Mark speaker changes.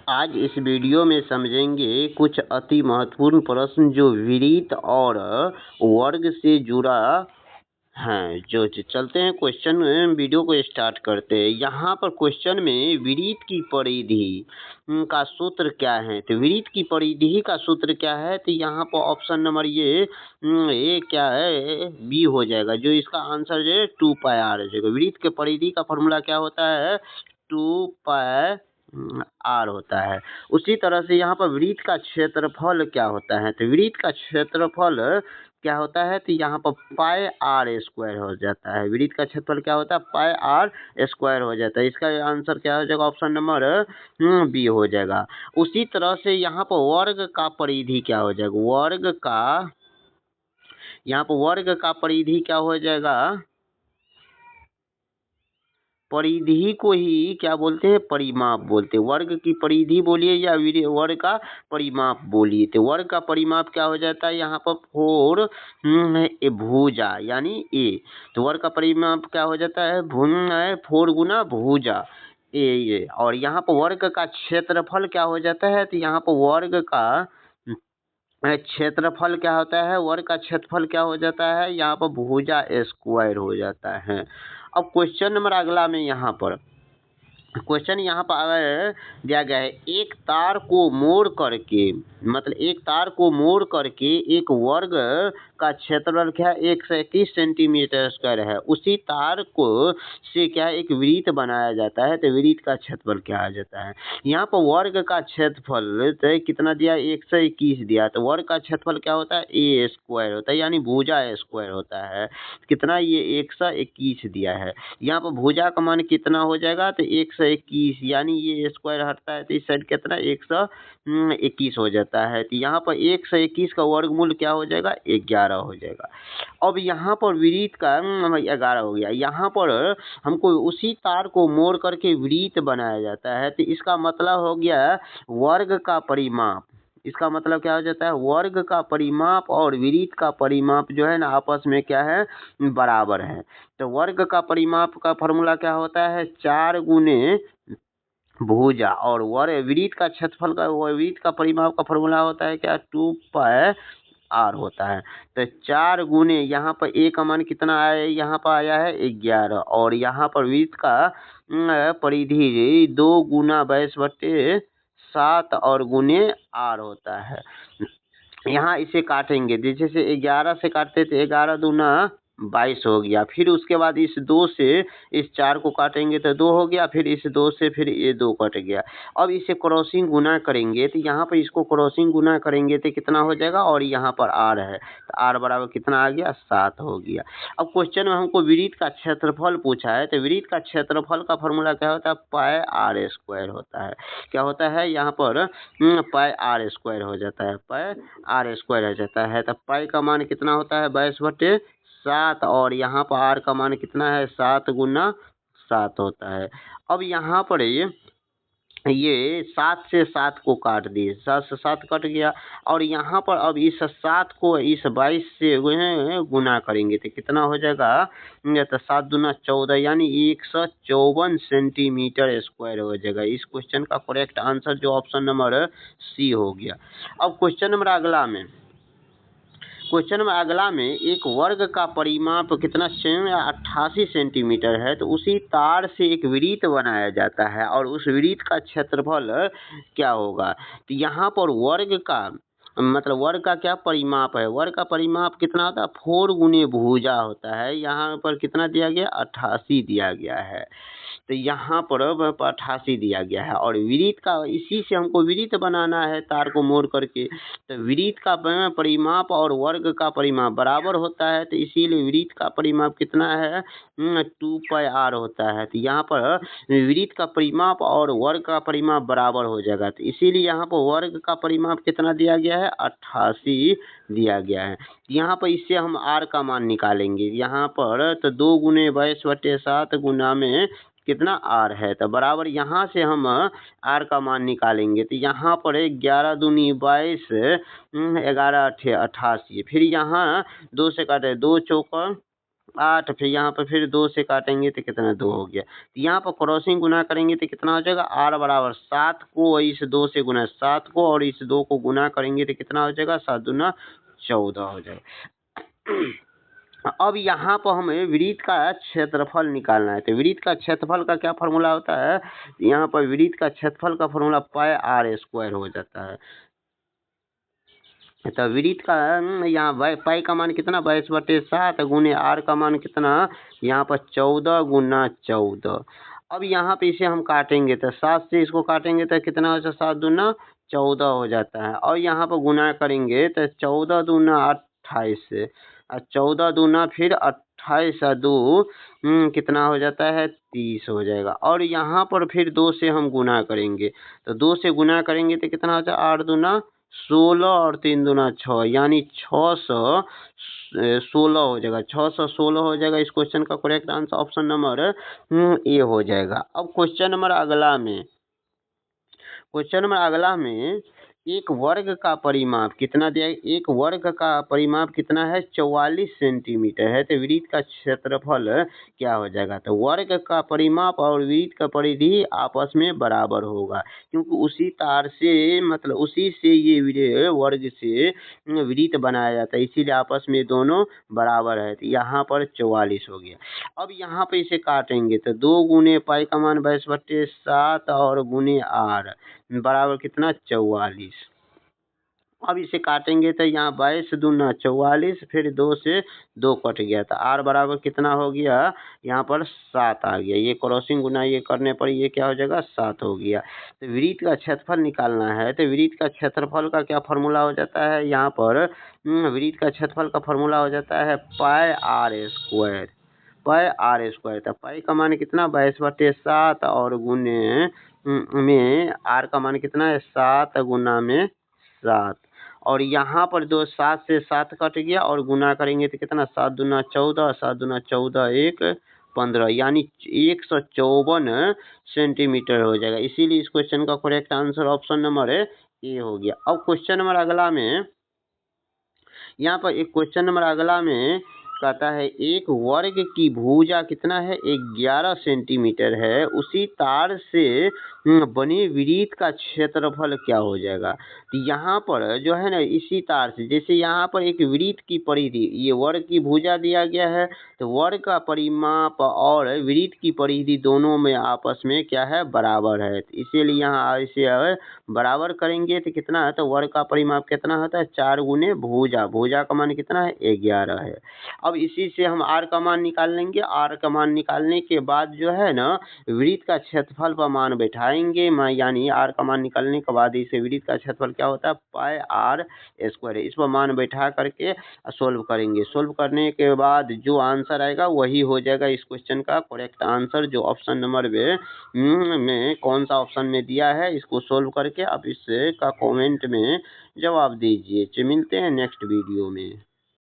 Speaker 1: आज इस वीडियो में समझेंगे कुछ अति महत्वपूर्ण प्रश्न जो विरीत और वर्ग से जुड़ा है। जो चलते हैं क्वेश्चन वीडियो को स्टार्ट करते हैं। यहाँ पर क्वेश्चन में विरीत की परिधि का सूत्र क्या है? तो विरीत की परिधि का सूत्र क्या है? तो यहाँ पर ऑप्शन नंबर ये क्या है, बी हो जाएगा। जो इसका आंसर जो है 2πr हो जाएगा। विरीत के परिधि का फॉर्मूला क्या होता है? 2πr होता है। उसी तरह से यहाँ पर वृत्त का क्षेत्रफल क्या होता है? तो वृत्त का क्षेत्रफल क्या होता है? तो यहाँ पर पाई आर स्क्वायर हो जाता है। वृत्त का क्षेत्रफल क्या होता है? पाई आर स्क्वायर हो जाता है। इसका आंसर क्या हो जाएगा? ऑप्शन नंबर बी हो जाएगा। उसी तरह से यहाँ पर वर्ग का परिधि क्या हो जाएगा? यहाँ पर वर्ग का परिधि क्या हो जाएगा? परिधि को ही क्या बोलते हैं? परिमाप बोलते हैं। वर्ग की परिधि बोलिए या वर्ग का परिमाप बोलिए। तो वर्ग का परिमाप क्या हो जाता है? यहाँ पर 4 भुजा यानी ए। तो वर्ग का परिमाप क्या हो जाता है? 4 गुना भुजा ए। और यहाँ पर वर्ग का क्षेत्रफल क्या हो जाता है? तो यहाँ पर वर्ग का क्षेत्रफल क्या होता है? वर्ग का क्षेत्रफल क्या हो जाता है? यहाँ पर भुजा स्क्वायर हो जाता है। अब क्वेश्चन नंबर अगला में यहाँ पर क्वेश्चन यहाँ पर दिया गया है, एक तार को मोड़ करके, मतलब एक तार को मोड़ करके एक वर्ग का क्षेत्रफल क्या है? 121 सेंटीमीटर स्क्वायर है। उसी तार को से क्या है? एक वृत्त बनाया जाता है। तो वृत्त का क्षेत्रफल क्या आ जाता है? यहाँ पर वर्ग का क्षेत्रफल तो कितना दिया? 121 दिया। तो वर्ग का क्षेत्रफल क्या होता है? ए स्क्वायर होता है, यानी भुजा स्क्वायर होता है। कितना? ये 121 दिया है। यहाँ पर भुजा का मान कितना हो जाएगा? तो 121, यानी ये स्क्वायर हटता है तो इस साइड कितना? 121 हो जाता है। तो यहाँ पर 121 का वर्गमूल क्या हो जाएगा? 11 हो जाएगा। अब यहाँ पर वृत्त का 11 हो गया। यहाँ पर हमको उसी तार को मोड़ करके वृत्त बनाया जाता है। तो इसका मतलब हो गया वर्ग का परिमाप। इसका मतलब क्या हो जाता है? वर्ग का परिमाप और वृत्त का परिमाप जो है ना, आपस में क्या है? बराबर है। तो वर्ग का परिमाप का फॉर्मूला क्या होता है? 4 गुने भुजा। और वृत्त का क्षेत्रफल का वृत्त का परिमाप का फॉर्मूला होता है क्या? 2πr होता है। तो 4 गुने यहाँ पर ए का मान कितना आया? यहाँ पर आया है 11। और यहाँ पर वृत्त का परिधि 2 गुना 22/7 और गुने आर होता है। यहाँ इसे काटेंगे, जैसे से 11 से काटते थे, 11 दूना 22 हो गया। फिर उसके बाद इस 2 से इस 4 को काटेंगे तो 2 हो गया। फिर इस 2 से फिर ये 2 कट गया। अब इसे क्रॉसिंग गुना करेंगे तो यहाँ पर इसको क्रॉसिंग गुना करेंगे तो कितना हो जाएगा? और यहाँ पर आर है तो आर बराबर कितना आ गया? 7 हो गया। अब क्वेश्चन में हमको वृत्त का क्षेत्रफल पूछा है। तो वृत्त का क्षेत्रफल का फॉर्मूला क्या होता है? पाई आर स्क्वायर होता है। क्या होता है? यहाँ पर पाई आर स्क्वायर हो जाता है। पाई आर स्क्वायर हो जाता है। तो पाई का मान कितना होता है? 22/7। और यहाँ पर आर का मान कितना है? 7 गुना 7 होता है। अब यहाँ पर ये 7 से 7 को काट दिए, 7 से 7 कट गया। और यहाँ पर अब इस 7 को इस 22 से गुना करेंगे तो कितना हो जाएगा? तो 7 दूना 14, यानी 154 सेंटीमीटर स्क्वायर हो जाएगा। इस क्वेश्चन का करेक्ट आंसर जो ऑप्शन नंबर सी हो गया। अब क्वेश्चन नंबर अगला में एक वर्ग का परिमाप कितना? 88 सेंटीमीटर है। तो उसी तार से एक वृत्त बनाया जाता है और उस वृत्त का क्षेत्रफल क्या होगा? तो यहाँ पर वर्ग का मतलब वर्ग का क्या परिमाप है? वर्ग का परिमाप कितना होता है? 4 गुने भुजा होता है। यहाँ पर कितना दिया गया? 88 दिया गया है। तो यहाँ पर 88 दिया गया है। और वृत्त का, इसी से हमको वृत्त बनाना है तार को मोड़ करके। तो वृत्त का परिमाप और वर्ग का परिमाप बराबर होता है। तो इसीलिए वृत्त का परिमाप कितना है? 2πr होता है। तो यहाँ पर वृत्त का परिमाप और वर्ग का परिमाप बराबर हो जाएगा। तो इसीलिए यहाँ पर वर्ग का परिमाप कितना दिया गया है? 88 दिया गया है। यहाँ पर इससे हम आर का मान निकालेंगे। यहाँ पर तो 2 गुने 22/7 गुना में कितना? आर है। तो बराबर यहाँ से हम आर का मान निकालेंगे। तो यहाँ पर 11 दूनी 22, 11 88। फिर यहाँ 2 से काटे, 2 चौका 8, फिर यहाँ पर फिर 2 से काटेंगे तो कितना 2 हो गया। तो यहाँ पर क्रॉसिंग गुना करेंगे तो कितना हो जाएगा, r बराबर 7 को इस 2 से गुना 7 को और इस 2 को गुना करेंगे तो कितना हो जाएगा, 7 दूना 14 हो जाएगा। अब यहाँ पर हमें वृत्त का क्षेत्रफल निकालना है। तो वृत्त का क्षेत्रफल का क्या फॉर्मूला होता है, यहाँ पर वृत्त का क्षेत्रफल का फॉर्मूला पाई r स्क्वायर हो जाता है। तो वृत्त का यहाँ पाई का मान कितना, 22/7 गुने r का मान कितना, यहाँ पर 14 गुना 14। अब यहाँ पे इसे हम काटेंगे तो 7 से इसको काटेंगे तो कितना हो जाता, 7 दूना 14 हो जाता है। और यहाँ पर गुना करेंगे तो 14 दूना 28 से, और 14 दूना फिर 28 और 2 कितना हो जाता है, 30 हो जाएगा। और यहाँ पर फिर 2 से हम गुना करेंगे तो 2 से गुना करेंगे तो कितना हो जाएगा, 8 दूना 16 और 3 दूना 6, यानी 616 हो जाएगा, 616 हो जाएगा। इस क्वेश्चन का correct answer option number A हो जाएगा। अब क्वेश्चन नंबर अगला में एक वर्ग का परिमाप कितना दिया है, एक वर्ग का परिमाप कितना है, 44 सेंटीमीटर है। तो वृत्त का क्षेत्रफल क्या हो जाएगा, तो वर्ग का परिमाप और वृत्त का परिधि आपस में बराबर होगा, क्योंकि उसी तार से मतलब उसी से ये वर्ग से वृत्त बनाया जाता है, इसीलिए आपस में दोनों बराबर है। तो यहाँ पर 44 हो गया। अब यहाँ पे इसे काटेंगे तो 2 गुने पाई का मान 22/7 और गुने r बराबर कितना, 44। अब इसे काटेंगे तो यहाँ 22 दूना 44, फिर 2 से 2 कट गया तो r बराबर कितना हो गया, यहाँ पर 7 आ गया। ये क्रॉसिंग गुना ये करने पर ये क्या हो जाएगा, 7 हो गया। तो वृत्त का क्षेत्रफल निकालना है। तो वृत्त का क्षेत्रफल का क्या फॉर्मूला हो जाता है, यहाँ पर वृत्त का क्षेत्रफल का फॉर्मूला हो जाता है पाई r स्क्वायर, पाई r स्क्वायर। तो पाई का मान कितना, 22/7 और गुने में r का मान कितना है, 7 गुना में 7। और यहाँ पर 7 से 7 कट गया और गुना करेंगे तो कितना, 7 दूना 14, 7 दूना 14 1 15, यानी 154 सेंटीमीटर हो जाएगा। इसीलिए इस क्वेश्चन का correct answer option number A हो गया। अब क्वेश्चन नंबर अगला में, यहाँ पर एक क्वेश्चन नंबर अगला में कहता है एक वर्ग की भुजा कितना है, 11 सेंटीमीटर है, उसी तार से बने वृत्त का क्षेत्रफल क्या हो जाएगा। तो यहाँ पर जो है ना, इसी तार से, जैसे यहाँ पर एक वृत्त की परिधि, ये वर्ग की भुजा दिया गया है, तो वर्ग का परिमाप और वृत्त की परिधि दोनों में आपस में क्या है, बराबर है। तो इसीलिए यहाँ इसे बराबर करेंगे तो कितना है, तो वर्ग का परिमाप कितना होता है, 4 गुने भुजा, भुजा का मान कितना है, 11 है। अब इसी से हम r का मान निकाल लेंगे। r का मान निकालने के बाद जो है ना, वृत्त का क्षेत्रफल पर मान बैठाएंगे, यानी r का मान निकालने के बाद इसे वृत्त का क्षेत्रफल क्या होता है, पाई r स्क्वायर। इस पर मान बैठा करके सोल्व करेंगे। सोल्व करने के बाद जो आंसर आएगा वही हो जाएगा इस क्वेश्चन का करेक्ट आंसर, जो ऑप्शन नंबर में कौन सा ऑप्शन में दिया है, इसको सोल्व करके आप इसका कमेंट में जवाब दीजिए। मिलते हैं नेक्स्ट वीडियो में।